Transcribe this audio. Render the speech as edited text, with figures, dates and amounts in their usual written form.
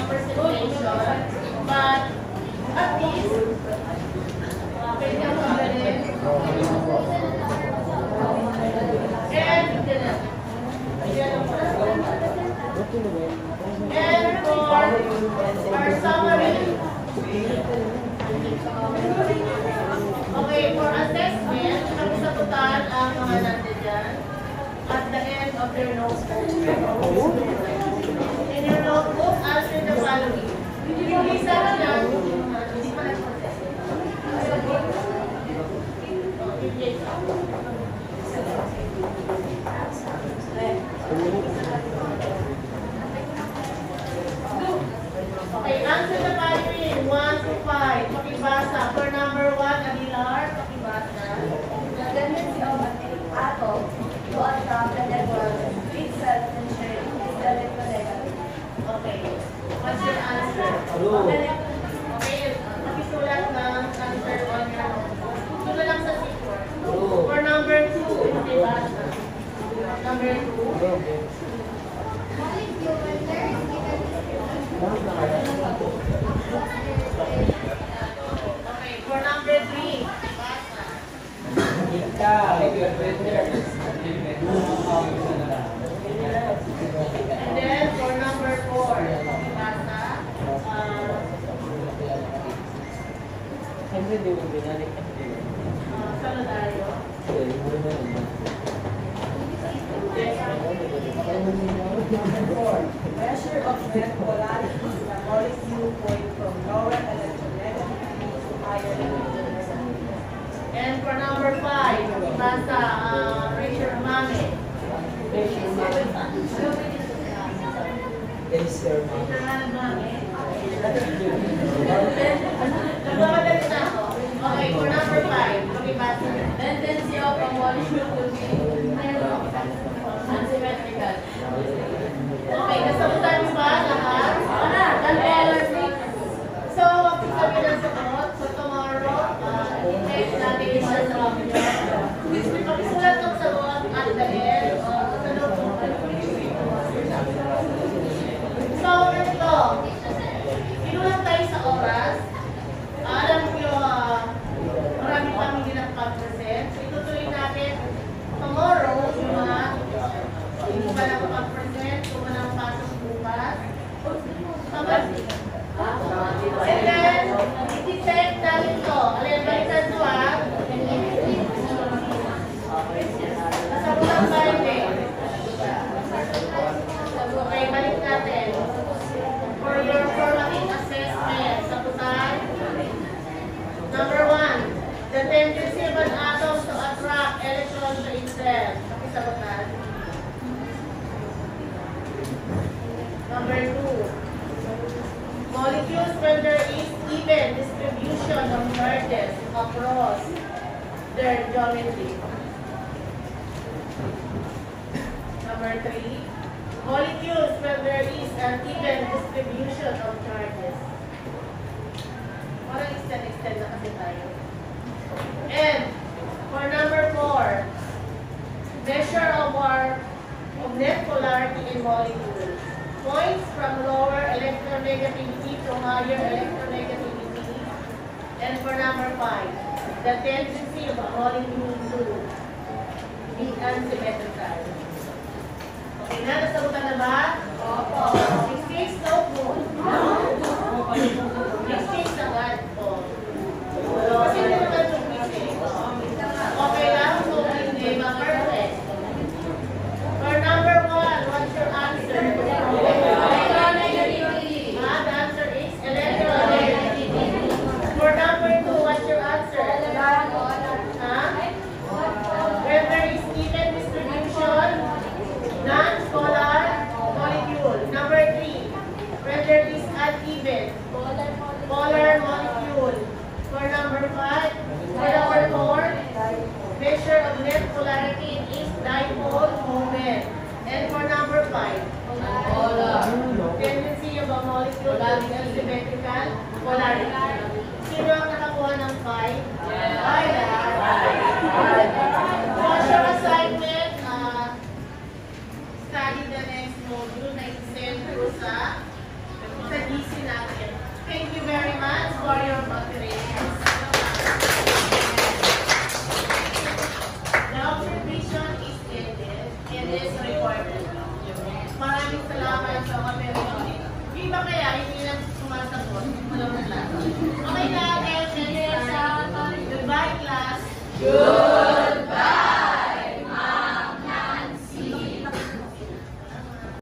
presentation, but at least, pwede ako magaling. And for our summary, okay, for assessment, nagsagutan ang mga natin dyan at the end of your notebook. In your notebook, answer the following. Hindi sa lang, hindi pa nag-process. Okay, answer the following. 1 to 5. Pakibasa. For number 1, Aguilar, pakibasa. The tendency of an atom to attract the network with self-ensuring is the electronegative. Okay. What's your answer? Okay, pakisulat ng answer on your notebook. Sulat lang sa sequel. For number 2, pakibasa. Number 2. Okay, for number 3, basa. And then for number 4, basa. Saludario. Measure of net polarity is a molecule going from lower electronegativity to higher electronegativity. And for number 5, basa, Rachel Mame. Rachel Mame. Nagmamadali na ako. Okay, for number 5, pakibasa. Tendency of a molecule to be Unsymmetrical. Okay, nasagutan niyo ba lahat? So, sabi ng sagot, so tomorrow, i-text natin yung mga sagot niyo. Pakisulat ng sagot at the end, sa notebook. So, ganito, pinulang tayo sa oras. Alam niyo, marami pang hindi nakapag-present. So, itutuloy natin tomorrow, yung mga hindi pa nakapag-present, kung ano ang pasok bukas. And then, i-check natin ito. Alin, balikan ito nasagutan ba hindi? Okay, balik natin. For your formative assessment, sagutan. Number 1, the tendency of an atom to attract electrons to itself. Pakisagutan. Number 2, molecules when there is even distribution of charges across their geometry. Number 3, molecules when there is an even distribution of charges. Parang extend na kasi tayo. And for number 4, measure of net polarity in molecules. Points from lower electronegativity to higher electronegativity. And for number 5, the tendency of a molecule to be unsymmetrical. Okay na, nasagutan na ba? Opo. Next case, notebook. Next case agad. Kasi hindi naman yung quiz eh. Okay lang, so hindi ma-perfect. For number 1, what's your answer? Electronegativity. The answer is electronegativity. For number 2, what's your answer? When there is even distribution, non-polar molecule. Number 3, when there is uneven, polar molecule. For number 5, for number 4, measure of net polarity is dipole moment. And for number 5, tendency of a molecule to be unsymmetrical polarity. Sino ang nakakuha ng 5? Ay, what's your assignment? Study the next module na i-send ko sa GC. Good.